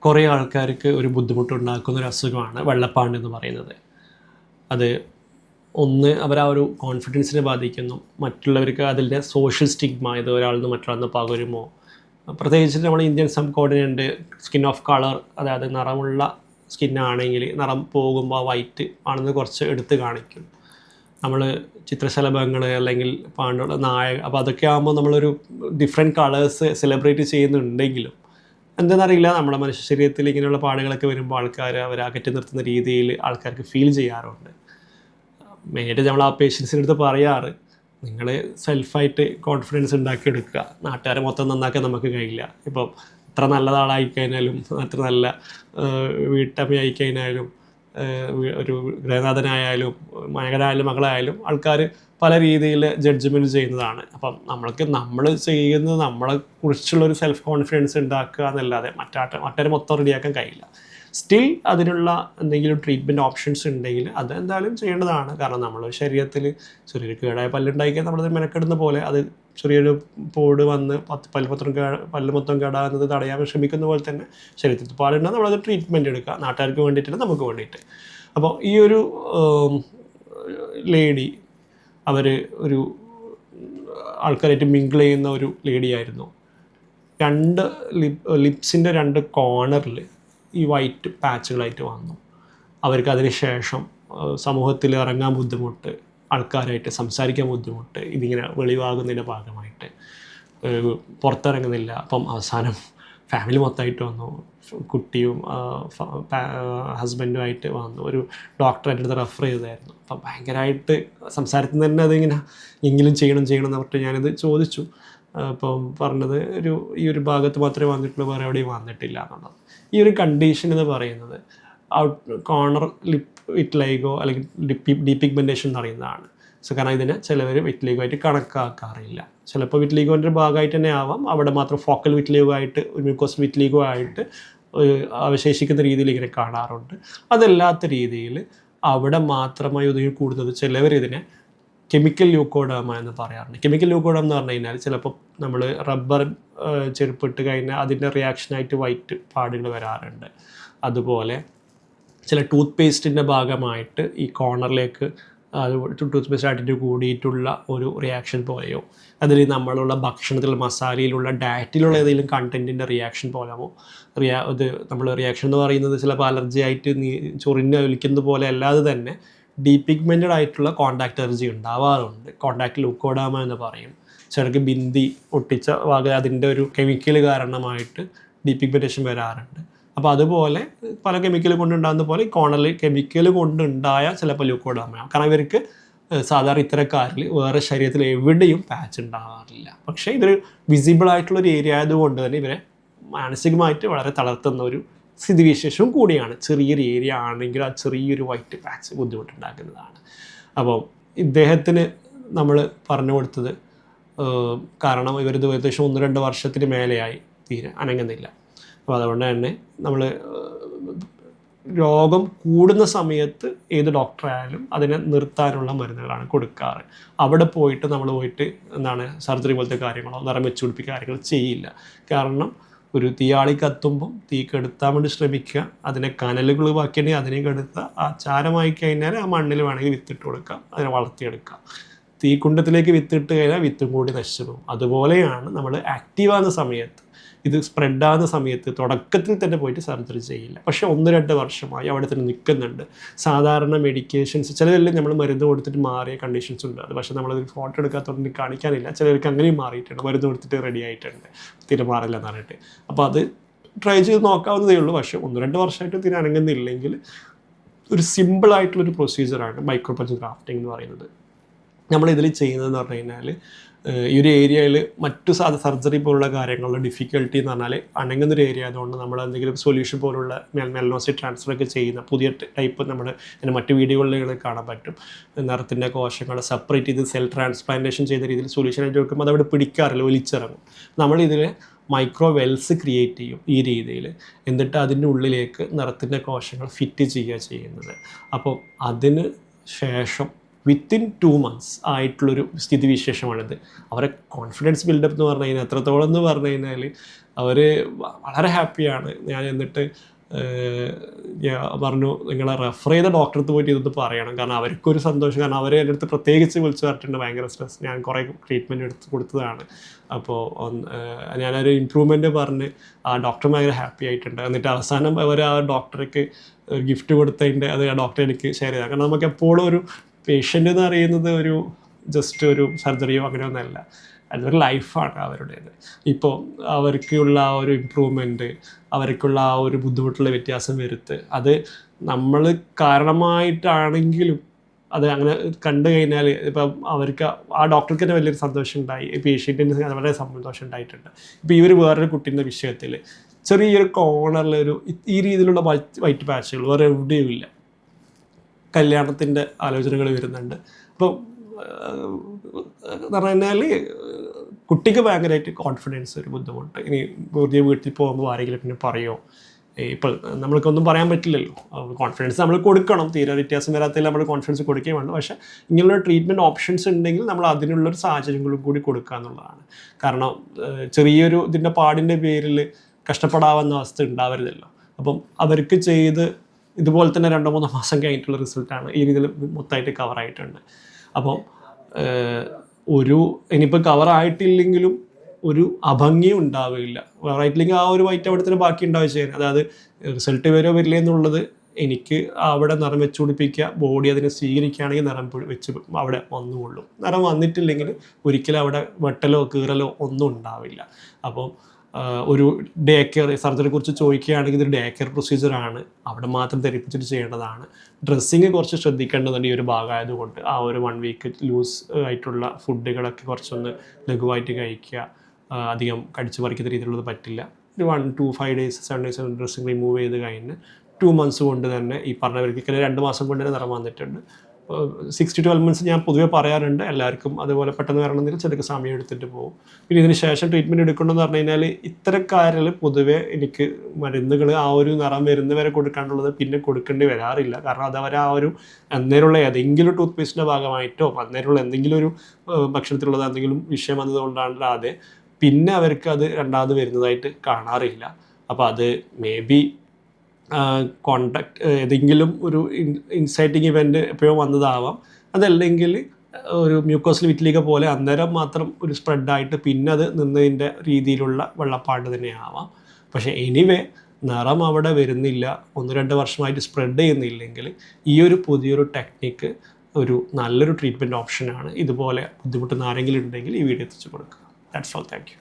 കുറേ ആൾക്കാർക്ക് ഒരു ബുദ്ധിമുട്ടുണ്ടാക്കുന്ന ഒരു അസുഖമാണ് വെള്ളപ്പാണ്ട് എന്ന് പറയുന്നത്. അത് ഒന്ന് അവർ ആ ഒരു കോൺഫിഡൻസിനെ ബാധിക്കുന്നു, മറ്റുള്ളവർക്ക് അതിൻ്റെ സോഷ്യൽ സ്റ്റിഗ്മ, ഇത് ഒരാളിൽ നിന്ന് മറ്റൊരാളിൽ പകരുമോ. പ്രത്യേകിച്ച് നമ്മൾ Indian sub coordinate skin of colour, അതായത് നിറമുള്ള സ്കിന്നാണെങ്കിൽ നിറം പോകുമ്പോൾ വൈറ്റ് ആണെന്ന് കുറച്ച് എടുത്ത് കാണിക്കും. നമ്മൾ ചിത്രശലഭങ്ങൾ അല്ലെങ്കിൽ പാണ്ടുള്ള നായക, അപ്പോൾ അതൊക്കെ ആകുമ്പോൾ നമ്മളൊരു ഡിഫറെൻറ്റ് കളേഴ്സ് സെലിബ്രേറ്റ് ചെയ്യുന്നുണ്ടെങ്കിലും എന്താണെന്നറിയില്ല, നമ്മുടെ മനുഷ്യ ശരീരത്തിൽ ഇങ്ങനെയുള്ള പാടുകളൊക്കെ വരുമ്പോൾ ആൾക്കാർ അവരെ അകറ്റി നിർത്തുന്ന രീതിയിൽ ആൾക്കാർക്ക് ഫീൽ ചെയ്യാറുണ്ട്. മെയിനായിട്ട് നമ്മൾ ആ പേഷ്യൻസിൻ്റെ അടുത്ത് പറയാറ്, നിങ്ങൾ സെൽഫായിട്ട് കോൺഫിഡൻസ് ഉണ്ടാക്കിയെടുക്കുക, നാട്ടുകാരെ മൊത്തം നന്നാക്കാൻ നമുക്ക് കഴിയില്ല. ഇപ്പം എത്ര നല്ലതാളായിക്കഴിഞ്ഞാലും, എത്ര നല്ല വീട്ടമ്മയായിക്കഴിഞ്ഞാലും, ഒരു ഗൃഹനാഥനായാലും, മകനായാലും മകളായാലും ആൾക്കാർ പല രീതിയിൽ ജഡ്ജ്മെൻറ്റ് ചെയ്യുന്നതാണ്. അപ്പം നമ്മൾ ചെയ്യുന്നത് നമ്മളെ കുറിച്ചുള്ളൊരു സെൽഫ് കോൺഫിഡൻസ് ഉണ്ടാക്കുക എന്നല്ലാതെ മറ്റൊരു മൊത്തം റെഡിയാക്കാൻ കഴിയില്ല. സ്റ്റിൽ അതിനുള്ള എന്തെങ്കിലും ട്രീറ്റ്മെൻറ്റ് ഓപ്ഷൻസ് ഉണ്ടെങ്കിൽ അത് എന്തായാലും ചെയ്യേണ്ടതാണ്. കാരണം നമ്മൾ ശരീരത്തിൽ ചെറിയൊരു കേടായ പല്ലുണ്ടായിക്കാൻ നമ്മളത് മെനക്കെടുന്ന പോലെ അത് ചെറിയൊരു പോട് വന്ന് പല്ല് മൊത്തം കേടാകുന്നത് തടയാൻ ശ്രമിക്കുന്ന പോലെ തന്നെ ശരീരത്തിൽ പാടുണ്ടെങ്കിൽ നമ്മളത് ട്രീറ്റ്മെൻറ്റ് എടുക്കുക, നാട്ടുകാർക്ക് വേണ്ടിയിട്ടില്ല, നമുക്ക് വേണ്ടിയിട്ട്. അപ്പോൾ ഈ ഒരു ലേഡി അവർ ഒരു ആൾക്കാരായിട്ട് മിങ്കിൾ ചെയ്യുന്ന ഒരു ലേഡിയായിരുന്നു. ലിപ്സിൻ്റെ 2 കോർണറിൽ ഈ വൈറ്റ് പാച്ചുകളായിട്ട് വന്നു. അവർക്ക് അതിന് ശേഷം സമൂഹത്തിൽ ഇറങ്ങാൻ ബുദ്ധിമുട്ട്, ആൾക്കാരായിട്ട് സംസാരിക്കാൻ ബുദ്ധിമുട്ട്, ഇതിങ്ങനെ വെളിവാകുന്നതിൻ്റെ ഭാഗമായിട്ട് പുറത്തിറങ്ങുന്നില്ല. അപ്പം അവസാനം ഫാമിലി മൊത്തമായിട്ട് വന്നു, കുട്ടിയും ഹസ്ബൻഡുമായിട്ട് വന്നു. ഒരു ഡോക്ടറെ അടുത്ത് റെഫർ ചെയ്തായിരുന്നു. അപ്പം ഭയങ്കരമായിട്ട് സംസാരത്തിൽ തന്നെ അതിങ്ങനെ എങ്കിലും ചെയ്യണം എന്ന് പറഞ്ഞിട്ട് ഞാനിത് ചോദിച്ചു. അപ്പം പറഞ്ഞത് ഈ ഒരു ഭാഗത്ത് മാത്രമേ വന്നിട്ടുള്ളൂ, വേറെ എവിടെയും വന്നിട്ടില്ല എന്നുള്ളത്. ഈ ഒരു കണ്ടീഷൻ എന്ന് പറയുന്നത് കോർണർ ലിപ്പ് വിറ്റ്ലൈഗോ അല്ലെങ്കിൽ ഡീപിഗ്മെൻറ്റേഷൻ എന്ന് പറയുന്നതാണ്. കാരണം ഇതിനെ ചിലവർ വിറ്റ്ലീഗോ ആയിട്ട് കണക്കാക്കാറില്ല. ചിലപ്പോൾ വിറ്റ്ലീഗോൻ്റെ ഭാഗമായിട്ട് തന്നെ ആവാം, അവിടെ മാത്രം ഫോക്കൽ വിറ്റ്ലീഗോ ആയിട്ട്, മ്യൂക്കോസ് വിറ്റ്ലീഗോ ആയിട്ട് അവശേഷിക്കുന്ന രീതിയിൽ ഇങ്ങനെ കാണാറുണ്ട്. അതല്ലാത്ത രീതിയിൽ അവിടെ മാത്രമായി ഒതുങ്ങി കൂടുന്നത് ചിലവർ ഇതിനെ കെമിക്കൽ ല്യൂക്കോഡേമ എന്ന് പറയാറുണ്ട്. കെമിക്കൽ ല്യൂക്കോഡേമ എന്ന് പറഞ്ഞു കഴിഞ്ഞാൽ ചിലപ്പോൾ നമ്മൾ റബ്ബർ ചെരുപ്പിട്ട് കഴിഞ്ഞാൽ അതിൻ്റെ റിയാക്ഷനായിട്ട് വൈറ്റ് പാടുകൾ വരാറുണ്ട്. അതുപോലെ ചില ടൂത്ത് പേസ്റ്റിൻ്റെ ഭാഗമായിട്ട് ഈ കോർണറിലേക്ക് ടൂത്ത് പേസ്റ്റ് ആയിട്ട് കൂടിയിട്ടുള്ള ഒരു റിയാക്ഷൻ പോലെയോ, അതിൽ നമ്മളുള്ള ഭക്ഷണത്തിലുള്ള മസാലയിലുള്ള ഡയറ്റിലുള്ള ഏതെങ്കിലും കണ്ടൻറ്റിൻ്റെ റിയാക്ഷൻ പോലെയോ ഇത് നമ്മൾ റിയാക്ഷൻ എന്ന് പറയുന്നത് ചിലപ്പോൾ അലർജി ആയിട്ട് ചൊറിഞ്ഞ് ഒലിക്കുന്നത് പോലെ അല്ലാതെ തന്നെ ഡീപിഗ്മെൻറ്റഡ് ആയിട്ടുള്ള കോണ്ടാക്ട് അലർജി ഉണ്ടാവാറുണ്ട്. കോണ്ടാക്ട് ല്യൂക്കോഡേമ എന്ന് പറയും. ചിലർക്ക് ബിന്ദി ഒട്ടിച്ച ഭാഗം അതിൻ്റെ ഒരു കെമിക്കൽ കാരണമായിട്ട് ഡീപിഗ്മെൻറ്റേഷൻ വരാറുണ്ട്. അപ്പോൾ അതുപോലെ പല കെമിക്കൽ കൊണ്ടുണ്ടാകുന്ന പോലെ ഈ കോർണറിൽ കെമിക്കൽ കൊണ്ടുണ്ടായ ചിലപ്പോൾ ല്യൂക്കോഡേമയാണ്. കാരണം ഇവർക്ക് സാധാരണ ഇത്തരക്കാരിൽ വേറെ ശരീരത്തിൽ എവിടെയും പാച്ച് ഉണ്ടാകാറില്ല. പക്ഷേ ഇതൊരു വിസിബിൾ ആയിട്ടുള്ളൊരു ഏരിയ ആയതുകൊണ്ട് തന്നെ ഇവരെ മാനസികമായിട്ട് വളരെ തളർത്തുന്ന ഒരു സ്ഥിതിവിശേഷവും കൂടിയാണ്. ചെറിയൊരു ഏരിയ ആണെങ്കിൽ ആ ചെറിയൊരു വൈറ്റ് പാച്ച് ബുദ്ധിമുട്ടുണ്ടാക്കുന്നതാണ്. അപ്പോൾ ഇദ്ദേഹത്തിന് നമ്മൾ പറഞ്ഞു കൊടുത്തത്, കാരണം ഇവരിത് ഏകദേശം 1-2 വർഷത്തിന് മേലെയായി തീരെ അനങ്ങുന്നില്ല. അപ്പോൾ അതുകൊണ്ട് തന്നെ നമ്മൾ രോഗം കൂടുന്ന സമയത്ത് ഏത് ഡോക്ടറായാലും അതിനെ നിർത്താനുള്ള മരുന്നുകളാണ് കൊടുക്കാറ്. അവിടെ പോയിട്ട് നമ്മൾ സർജറി പോലത്തെ കാര്യങ്ങളോ നിറം വെച്ച് പിടിപ്പിക്കുക കാര്യങ്ങൾ ചെയ്യില്ല. കാരണം ഒരു തീയാളി കത്തുമ്പം തീ കെടുത്താൻ വേണ്ടി ശ്രമിക്കുക, അതിനെ കനലുകൾ ബാക്കിയുണ്ടെങ്കിൽ അതിനെ കെടുത്തുക, ആ ചാരമായി കഴിഞ്ഞാൽ ആ മണ്ണിൽ വേണമെങ്കിൽ വിത്തിട്ട് കൊടുക്കാം, അതിനെ വളർത്തിയെടുക്കാം. തീക്കുണ്ടത്തിലേക്ക് വിത്തിട്ട് കഴിഞ്ഞാൽ വിത്തും കൂടി നശിച്ചു പോകും. അതുപോലെയാണ് നമ്മൾ ആക്റ്റീവാകുന്ന സമയത്ത്, ഇത് സ്പ്രെഡാകുന്ന സമയത്ത് തുടക്കത്തിൽ തന്നെ പോയിട്ട് സർജറി ചെയ്യില്ല. പക്ഷേ 1-2 വർഷമായി അവിടെ തന്നെ നിൽക്കുന്നുണ്ട്. സാധാരണ മെഡിക്കേഷൻസ് ചിലരെല്ലാം നമ്മൾ മരുന്ന് കൊടുത്തിട്ട് മാറിയ കണ്ടീഷൻസ് ഉണ്ട്. അത് പക്ഷേ നമ്മളത് ഫോട്ടോ എടുക്കാത്തതുകൊണ്ട് കാണിക്കാനില്ല. ചിലർക്ക് അങ്ങനെയും മാറിയിട്ടുണ്ട്, മരുന്ന് കൊടുത്തിട്ട് റെഡി ആയിട്ടുണ്ട്, തീരെ മാറില്ല എന്ന് പറഞ്ഞിട്ട്. അപ്പോൾ അത് ട്രൈ ചെയ്ത് നോക്കാവുന്നതേ ഉള്ളൂ. പക്ഷേ 1-2 വർഷമായിട്ട് തീരെ അനങ്ങുന്നില്ലെങ്കിൽ ഒരു സിമ്പിളായിട്ടുള്ളൊരു പ്രൊസീജിയറാണ് മൈക്രോപഞ്ച് ഗ്രാഫ്റ്റിംഗ് എന്ന് പറയുന്നത്. നമ്മളിതിൽ ചെയ്യുന്നതെന്ന് പറഞ്ഞു കഴിഞ്ഞാൽ ഈ ഒരു ഏരിയയിൽ മറ്റു സർജറി പോലുള്ള കാര്യങ്ങളുടെ ഡിഫിക്കൽട്ടി എന്ന് പറഞ്ഞാൽ അനങ്ങുന്നൊരു ഏരിയ ആയതുകൊണ്ട് നമ്മൾ എന്തെങ്കിലും സൊല്യൂഷൻ പോലുള്ള മെലനോസൈറ്റ് ട്രാൻസ്ഫറൊക്കെ ചെയ്യുന്ന പുതിയ ടൈപ്പ് നമ്മൾ മറ്റ് വീഡിയോകളിൽ കാണാൻ പറ്റും. നിറത്തിൻ്റെ കോശങ്ങൾ സെപ്പറേറ്റ് ചെയ്ത് സെൽ ട്രാൻസ്പ്ലാന്റേഷൻ ചെയ്ത രീതിയിൽ സൊല്യൂഷനായിട്ട് വെക്കുമ്പോൾ അതവിടെ പിടിക്കാറില്ല, ഒലിച്ചിറങ്ങും. നമ്മളിതിൽ മൈക്രോ വെൽസ് ക്രിയേറ്റ് ചെയ്യും ഈ രീതിയിൽ. എന്നിട്ട് അതിൻ്റെ ഉള്ളിലേക്ക് നിറത്തിൻ്റെ കോശങ്ങൾ ഫിറ്റ് ചെയ്യുക ചെയ്യുന്നത്. അപ്പോൾ അതിന് ശേഷം വിത്തിൻ 2 months ആയിട്ടുള്ളൊരു സ്ഥിതിവിശേഷമാണിത്. അവരെ കോൺഫിഡൻസ് ബിൽഡപ്പ് എന്ന് പറഞ്ഞു കഴിഞ്ഞാൽ എത്രത്തോളം എന്ന് പറഞ്ഞു കഴിഞ്ഞാൽ അവർ വളരെ ഹാപ്പിയാണ്. ഞാൻ എന്നിട്ട് ഞാൻ പറഞ്ഞു നിങ്ങൾ റെഫർ ചെയ്ത ഡോക്ടറെ അടുത്ത് പോയിട്ട് ഇതൊന്ന് പറയണം, കാരണം അവർക്കൊരു സന്തോഷം. കാരണം അവരെ എൻ്റെ അടുത്ത് പ്രത്യേകിച്ച് വിളിച്ചു പറഞ്ഞിട്ടുണ്ട്, ഭയങ്കര സ്ട്രെസ്, ഞാൻ കുറേ ട്രീറ്റ്മെൻറ്റ് എടുത്ത് കൊടുത്തതാണ്. അപ്പോൾ ഞാനൊരു ഇമ്പ്രൂവ്മെൻറ്റ് പറഞ്ഞ് ആ ഡോക്ടർ ഭയങ്കര ഹാപ്പി ആയിട്ടുണ്ട്. എന്നിട്ട് അവസാനം അവർ ആ ഡോക്ടർക്ക് ഒരു ഗിഫ്റ്റ് കൊടുത്തതിൻ്റെ അത് ആ ഡോക്ടർ എനിക്ക് ഷെയർ ചെയ്താൽ. കാരണം നമുക്ക് എപ്പോഴും ഒരു പേഷ്യൻ്റ് എന്ന് പറയുന്നത് ഒരു ജസ്റ്റ് ഒരു സർജറിയോ അങ്ങനെയൊന്നുമല്ല, അതൊരു ലൈഫാണ് അവരുടേത്. ഇപ്പോൾ അവർക്കുള്ള ആ ഒരു ഇമ്പ്രൂവ്മെൻറ്റ്, അവർക്കുള്ള ആ ഒരു ബുദ്ധിമുട്ടുള്ള വ്യത്യാസം വരുത്ത്, അത് നമ്മൾ കാരണമായിട്ടാണെങ്കിലും അത് അങ്ങനെ കണ്ടു കഴിഞ്ഞാൽ ഇപ്പം അവർക്ക് ആ ഡോക്ടർക്ക് തന്നെ വലിയൊരു സന്തോഷം ഉണ്ടായി, പേഷ്യൻറ്റിന് വളരെ സന്തോഷം ഉണ്ടായിട്ടുണ്ട്. ഇപ്പോൾ ഈ ഒരു വേറൊരു കുട്ടീൻ്റെ വിഷയത്തിൽ ചെറിയൊരു കോർണറിലൊരു ഈ രീതിയിലുള്ള വൈറ്റ് പാച്ചുകൾ വേറെ എവിടെയും ഇല്ല. കല്യാണത്തിൻ്റെ ആലോചനകൾ വരുന്നുണ്ട്. അപ്പോൾ എന്ന് പറഞ്ഞു കഴിഞ്ഞാൽ കുട്ടിക്ക് ഭയങ്കരമായിട്ട് കോൺഫിഡൻസ് ഒരു ബുദ്ധിമുട്ട്. ഇനി പുതിയ വീട്ടിൽ പോകുമ്പോൾ ആരെങ്കിലും പിന്നെ പറയുമോ, ഇപ്പോൾ നമ്മൾക്കൊന്നും പറയാൻ പറ്റില്ലല്ലോ. കോൺഫിഡൻസ് നമ്മൾ കൊടുക്കണം, തീരെ വ്യത്യാസം വരാത്തതിൽ നമ്മൾ കോൺഫിഡൻസ് കൊടുക്കുകയും വേണം. പക്ഷേ ഇങ്ങനെയുള്ള ട്രീറ്റ്മെൻറ്റ് ഓപ്ഷൻസ് ഉണ്ടെങ്കിൽ നമ്മൾ അതിനുള്ളൊരു സാഹചര്യങ്ങളും കൂടി കൊടുക്കുക എന്നുള്ളതാണ്. കാരണം ചെറിയൊരു ഇതിൻ്റെ പാടിൻ്റെ പേരിൽ കഷ്ടപ്പെടാവുന്ന അവസ്ഥ ഉണ്ടാവരുതല്ലോ. അപ്പം അവർക്ക് ചെയ്ത് ഇതുപോലെ തന്നെ 2-3 മാസം കഴിഞ്ഞിട്ടുള്ള റിസൾട്ടാണ് ഈ രീതിയിൽ മൊത്തമായിട്ട് കവറായിട്ടുണ്ട്. അപ്പം ഇനിയിപ്പോൾ കവറായിട്ടില്ലെങ്കിലും ഒരു അഭംഗിയും ഉണ്ടാവില്ല. കവറായിട്ടില്ലെങ്കിൽ ആ ഒരു വൈറ്റ് അവിടത്തിന് ബാക്കി ഉണ്ടാവുക ചെയ്യാൻ. അതായത് റിസൾട്ട് വരുമോ വരില്ല എന്നുള്ളത് എനിക്ക് അവിടെ നിറം വെച്ച് പിടിപ്പിക്കുക, ബോഡി അതിനെ സ്വീകരിക്കുകയാണെങ്കിൽ നിറം വെച്ച് അവിടെ വന്നുകൊള്ളും. നിറം വന്നിട്ടില്ലെങ്കിൽ ഒരിക്കലും അവിടെ വെട്ടലോ കീറലോ ഒന്നും ഉണ്ടാവില്ല. അപ്പം ഒരു ഡേ കെയർ സർജറിയെ കുറിച്ച് ചോദിക്കുകയാണെങ്കിൽ ഇതൊരു ഡേ കെയർ പ്രൊസീജിയറാണ്, അവിടെ മാത്രം ധരിപ്പിച്ചിട്ട് ചെയ്യേണ്ടതാണ്. ഡ്രസ്സിങ് കുറച്ച് ശ്രദ്ധിക്കേണ്ടതുണ്ട് ഈ ഒരു ഭാഗമായതുകൊണ്ട്. ആ ഒരു 1 week ലൂസ് ആയിട്ടുള്ള ഫുഡുകളൊക്കെ കുറച്ചൊന്ന് ലഘുവായിട്ട് കഴിക്കുക, അധികം കടിച്ചു പറിക്കുന്ന രീതിയിലുള്ളത് പറ്റില്ല. ഒരു 1 to 5 days 7 days dressing remove ചെയ്ത് കഴിഞ്ഞ് 2 months കൊണ്ട് തന്നെ ഈ പറഞ്ഞവർക്ക് 2 മാസം കൊണ്ട് തന്നെ നിറം വന്നിട്ടുണ്ട്. 6 to 12 months ഞാൻ പൊതുവെ പറയാറുണ്ട് എല്ലാവർക്കും. അതുപോലെ പെട്ടെന്ന് വരണമെങ്കിൽ ചിലക്ക് സമയം എടുത്തിട്ട് പോകും. പിന്നെ ഇതിന് ശേഷം ട്രീറ്റ്മെൻറ്റ് എടുക്കണമെന്ന് പറഞ്ഞു കഴിഞ്ഞാൽ ഇത്തരക്കാരിൽ പൊതുവെ എനിക്ക് മരുന്നുകൾ ആ ഒരു നിറം വരുന്നവരെ കൊടുക്കാനുള്ളത് പിന്നെ കൊടുക്കേണ്ടി വരാറില്ല. കാരണം അതവരെ ആ ഒരു അന്നേരമുള്ള ഏതെങ്കിലും ടൂത്ത് പേസ്റ്റിൻ്റെ ഭാഗമായിട്ടോ അന്നേരമുള്ള എന്തെങ്കിലും ഒരു ഭക്ഷണത്തിലുള്ളത് എന്തെങ്കിലും വിഷയം വന്നതുകൊണ്ടല്ലാതെ പിന്നെ അവർക്ക് അത് രണ്ടാമത് വരുന്നതായിട്ട് കാണാറില്ല. അപ്പോൾ അത് മേ ബി കോണ്ടാക്ട് ഏതെങ്കിലും ഒരു ഇൻസൈറ്റിങ് ഇവൻ്റ് എപ്പോഴോ വന്നതാവാം. അതല്ലെങ്കിൽ ഒരു മ്യൂക്കോസിൽ വിറ്റിലിക പോലെ അന്നേരം മാത്രം ഒരു സ്പ്രെഡായിട്ട് പിന്നെ അത് നിന്നതിൻ്റെ രീതിയിലുള്ള വെള്ളപ്പാട് തന്നെയാവാം. പക്ഷേ എനിവേ നിറം അവിടെ വരുന്നില്ല, 1-2 വർഷമായിട്ട് സ്പ്രെഡ് ചെയ്യുന്നില്ലെങ്കിൽ ഈ ഒരു പുതിയൊരു ടെക്നിക്ക് ഒരു നല്ലൊരു ട്രീറ്റ്മെൻറ്റ് ഓപ്ഷനാണ്. ഇതുപോലെ ബുദ്ധിമുട്ടുന്ന ആരെങ്കിലും ഉണ്ടെങ്കിൽ ഈ വീഡിയോ എത്തിച്ചു കൊടുക്കുക. That's all. Thank you.